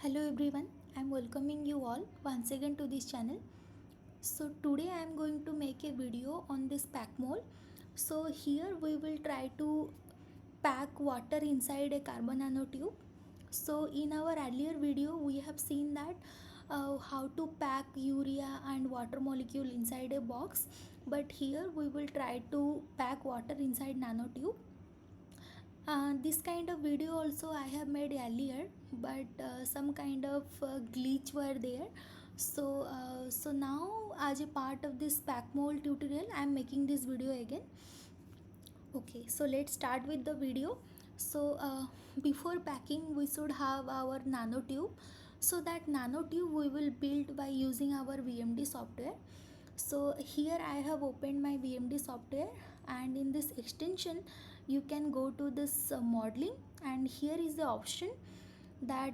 Hello everyone, I am welcoming you all once again to this channel. So today I am going to make a video on this Packmol. So here we will try to pack water inside a carbon nanotube. So in our earlier video we have seen that how to pack urea and water molecule inside a box, but here we will try to pack water inside nanotube. This kind of video also I have made earlier, but some kind of glitch were there. So now as a part of this Packmol tutorial, I am making this video again. Okay, so let's start with the video. So before packing, we should have our nanotube. So that nanotube we will build by using our VMD software. So here I have opened my VMD software, and in this extension you can go to this modeling, and here is the option that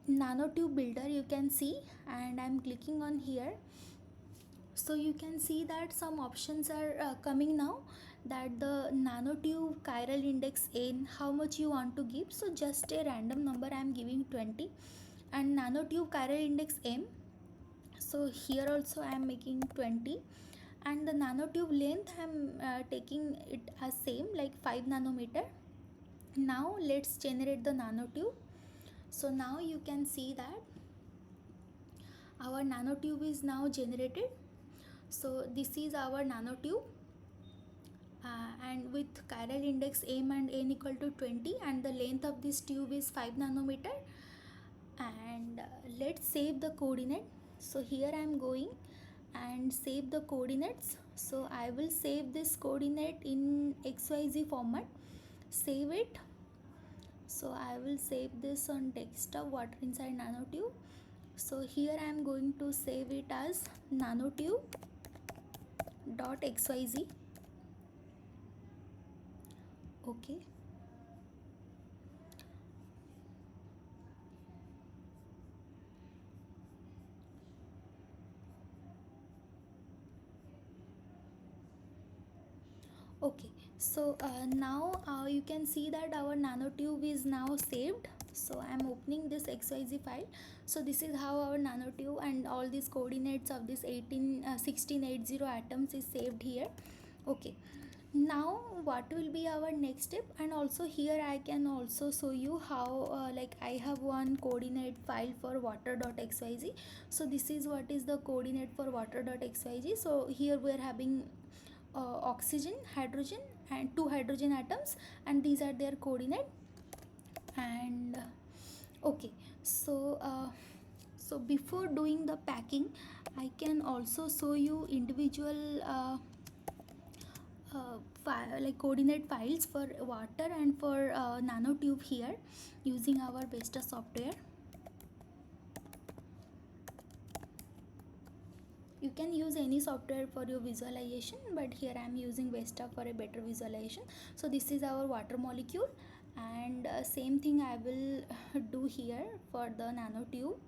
nanotube builder you can see, and I'm clicking on here. So you can see that some options are coming now, that the nanotube chiral index n, how much you want to give. So just a random number I am giving 20, and nanotube chiral index m, so here also I am making 20, and the nanotube length I am taking it as same, like 5 nanometer. Now let's generate the nanotube. So now you can see that our nanotube is now generated. So this is our nanotube, and with chiral index m and n equal to 20, and the length of this tube is 5 nanometer. And let's save the coordinate. So here I am going and save the coordinates. So I will save this coordinate in XYZ format. Save it. So I will save this on desktop, water inside nanotube. So here I am going to save it as nanotube.xyz. Okay. Okay, so now you can see that our nanotube is now saved. So I am opening this XYZ file. So this is how our nanotube and all these coordinates of this 1680 atoms is saved here. Okay, now what will be our next step? And also here I can also show you how like I have one coordinate file for water.xyz. So this is what is the coordinate for water.xyz. So here we are having oxygen, hydrogen, and 2 hydrogen atoms, and these are their coordinate. And okay, so before doing the packing, I can also show you individual like coordinate files for water and for nanotube here using our Vesta software. You can use any software for your visualization, but here I am using Vesta for a better visualization. So this is our water molecule, and same thing I will do here for the nanotube.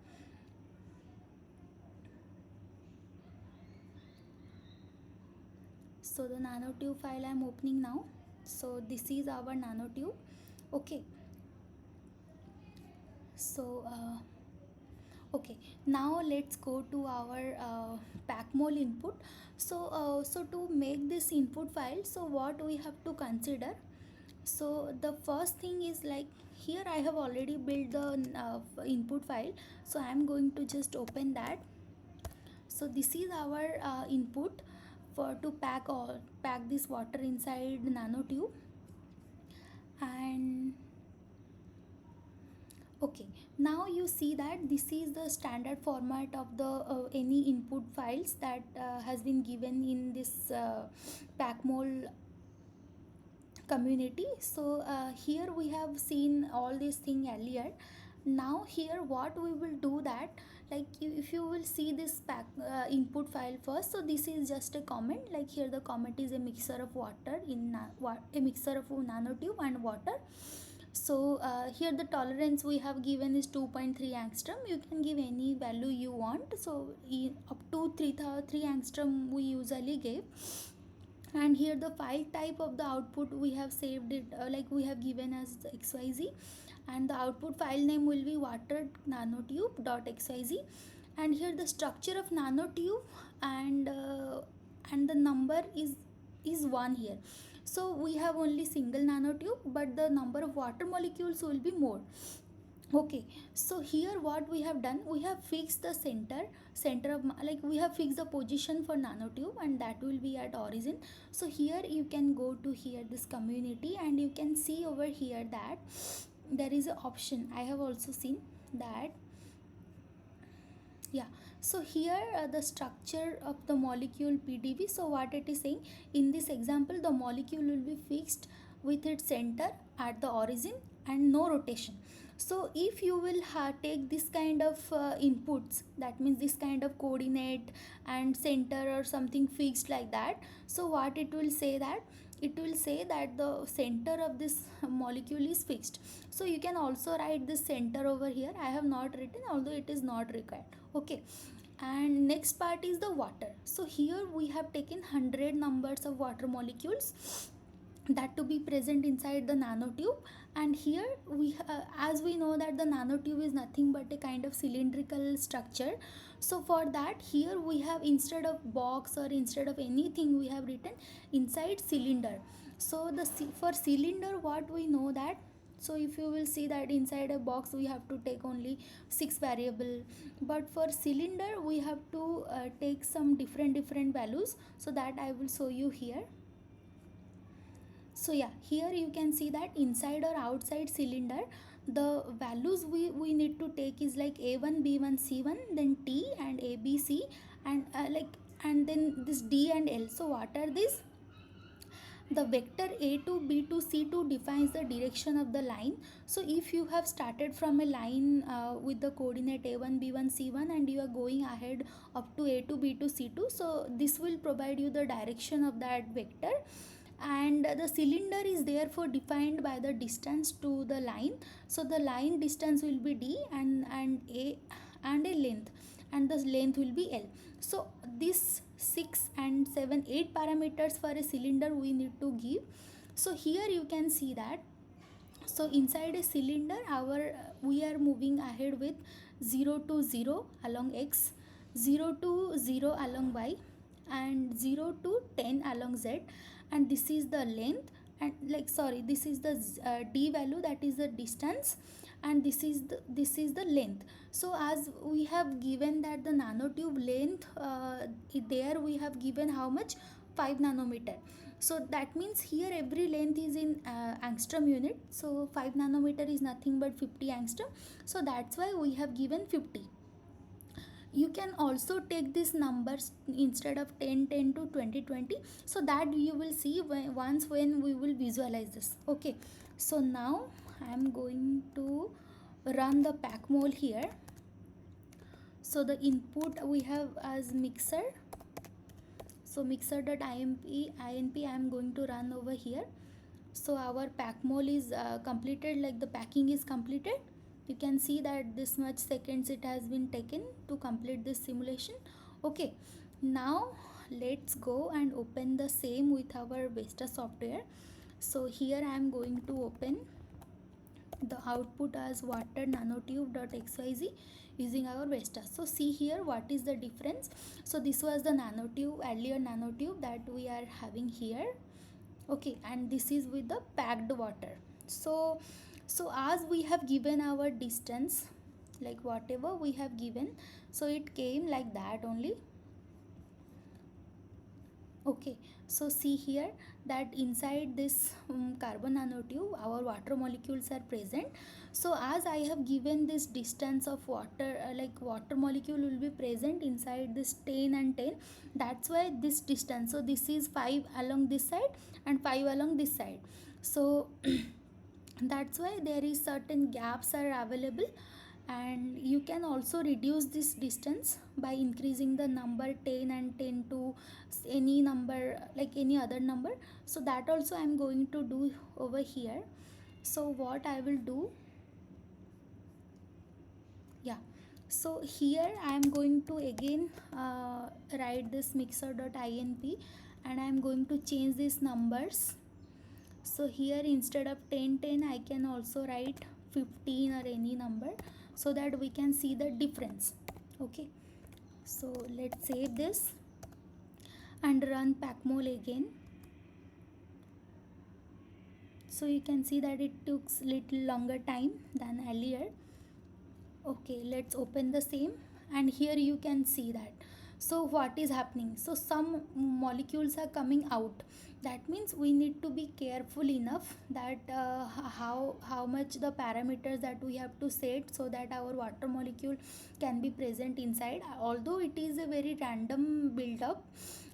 So the nanotube file I am opening now. So this is our nanotube. Okay, so okay, now let's go to our Packmol input. So to make this input file, so what we have to consider? So the first thing is, like, here I have already built the input file, so I am going to just open that. So this is our input for to pack this water inside nanotube. And okay, now you see that this is the standard format of the any input files that has been given in this Packmol community. So here we have seen all these thing earlier. Now here what we will do that, like if you will see this input file first, so this is just a comment, like here the comment is a mixture of water in a mixture of nanotube and water. So here the tolerance we have given is 2.3 angstrom. You can give any value you want. So up to 3 angstrom we usually give. And here the file type of the output we have saved it like we have given as XYZ, and the output file name will be water nanotube.xyz. And here the structure of nanotube, and the number is 1 here. So we have only single nanotube, but the number of water molecules will be more. Okay, so here what we have done, we have fixed the center of like we have fixed the position for nanotube, and that will be at origin. So here you can go to here this community, and you can see over here that there is an option. I have also seen that. Yeah, so here the structure of the molecule pdb. So what it is saying, in this example the molecule will be fixed with its center at the origin and no rotation. So if you will take this kind of inputs, that means this kind of coordinate and center or something fixed like that, so what it will say, that it will say that the center of this molecule is fixed. So you can also write this center over here. I have not written, although it is not required. Okay, and next part is the water. So here we have taken 100 numbers of water molecules that to be present inside the nanotube. And here we as we know that the nanotube is nothing but a kind of cylindrical structure. So for that, here we have, instead of box or instead of anything, we have written inside cylinder. So the for cylinder, what we know that, so if you will see that inside a box we have to take only 6 variable, but for cylinder we have to take some different values. So that I will show you here. So yeah, here you can see that inside or outside cylinder, the values we need to take is like a1 b1 c1, then t and abc, and and then this d and l. So what are these? The vector a2 b2 c2 defines the direction of the line. So if you have started from a line with the coordinate a1 b1 c1, and you are going ahead up to a2 b2 c2, so this will provide you the direction of that vector. And the cylinder is therefore defined by the distance to the line. So the line distance will be d, and a length, and the length will be l. So this 6 and 7 8 parameters for a cylinder we need to give. So here you can see that, so inside a cylinder we are moving ahead with 0 to 0 along x, 0 to 0 along y, and 0 to 10 along z, and this is the length, and this is the d value, that is the distance, and this is the length. So as we have given that the nanotube length, there we have given how much, 5 nanometer. So that means here every length is in angstrom unit. So 5 nanometer is nothing but 50 angstrom. So that's why we have given 50. You can also take these numbers instead of 10 10 to 20 20, so that you will see when we will visualize this. Okay, so now I am going to run the Packmol here. So the input we have as mixer, so mixer.inp I am going to run over here. So our Packmol is completed, like the packing is completed. You can see that this much seconds it has been taken to complete this simulation. Okay, now let's go and open the same with our Vesta software. So here I am going to open the output as water nanotube.xyz using our Vesta. So see here what is the difference. So this was the nanotube, earlier nanotube that we are having here. Okay, and this is with the packed water. So as we have given our distance, like whatever we have given, so it came like that only. Okay, so see here that inside this carbon nanotube our water molecules are present. So as I have given this distance of water, water molecule will be present inside this 10 and 10, that's why this distance, so this is 5 along this side and 5 along this side. So that's why there is certain gaps are available, and you can also reduce this distance by increasing the number 10 and 10 to any number, like any other number. So that also I am going to do over here. So what I will do, yeah, so here I am going to again write this mixer.inp, and I am going to change these numbers. So here instead of 10 10 I can also write 15 or any number, so that we can see the difference. Okay, so let's save this and run Packmol again. So you can see that it took little longer time than earlier. Okay, let's open the same, and here you can see that. So what is happening? So some molecules are coming out. That means we need to be careful enough that how much the parameters that we have to set, so that our water molecule can be present inside, although it is a very random build up.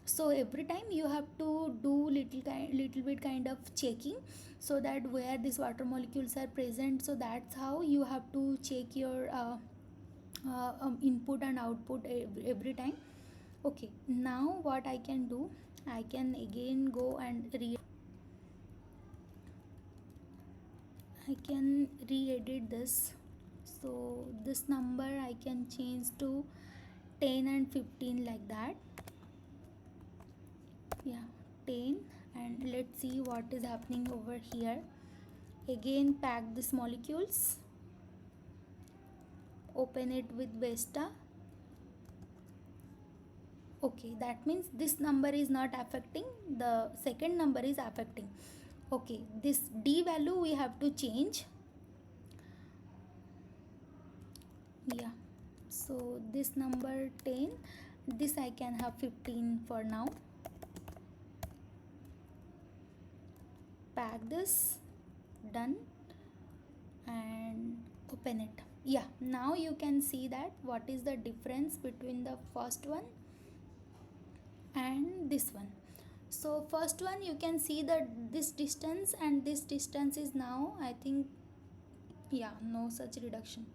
So every time you have to do little bit kind of checking, so that where these water molecules are present. So that's how you have to check your input and output every time. Okay, now what I can do, I can again go and I can re-edit this. So this number I can change to 10 and 15 like that. Yeah, 10, and let's see what is happening over here. Again pack these molecules, open it with Vesta. Okay, that means this number is not affecting, the second number is affecting. Okay, this D value we have to change. Yeah, so this number 10, this I can have 15 for now. Pack this, done, and open it. Yeah, now you can see that what is the difference between the first one and this one. So first one you can see that this distance and this distance is now, I think, yeah, no such reduction.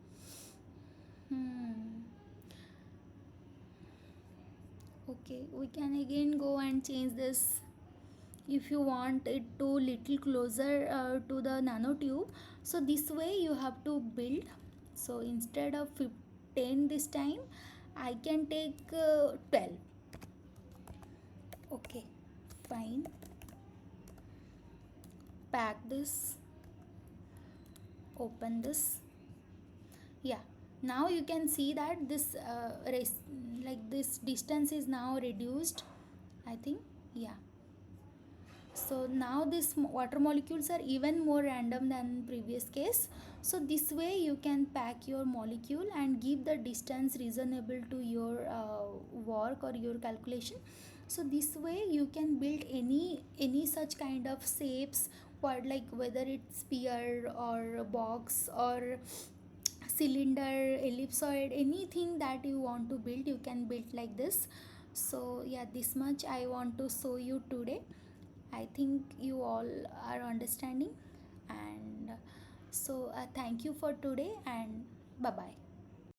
Okay, we can again go and change this. If you want it to little closer to the nanotube, so this way you have to build. So instead of 10 this time, I can take 12. Okay, fine. Pack this, open this. Yeah, now you can see that this like this distance is now reduced, I think. Yeah, so now this water molecules are even more random than previous case. So this way you can pack your molecule and give the distance reasonable to your work or your calculation. So this way you can build any such kind of shapes, or like whether it's sphere or box or cylinder, ellipsoid, anything that you want to build, you can build like this. So yeah, this much I want to show you today. I think you all are understanding, and so thank you for today, and bye bye.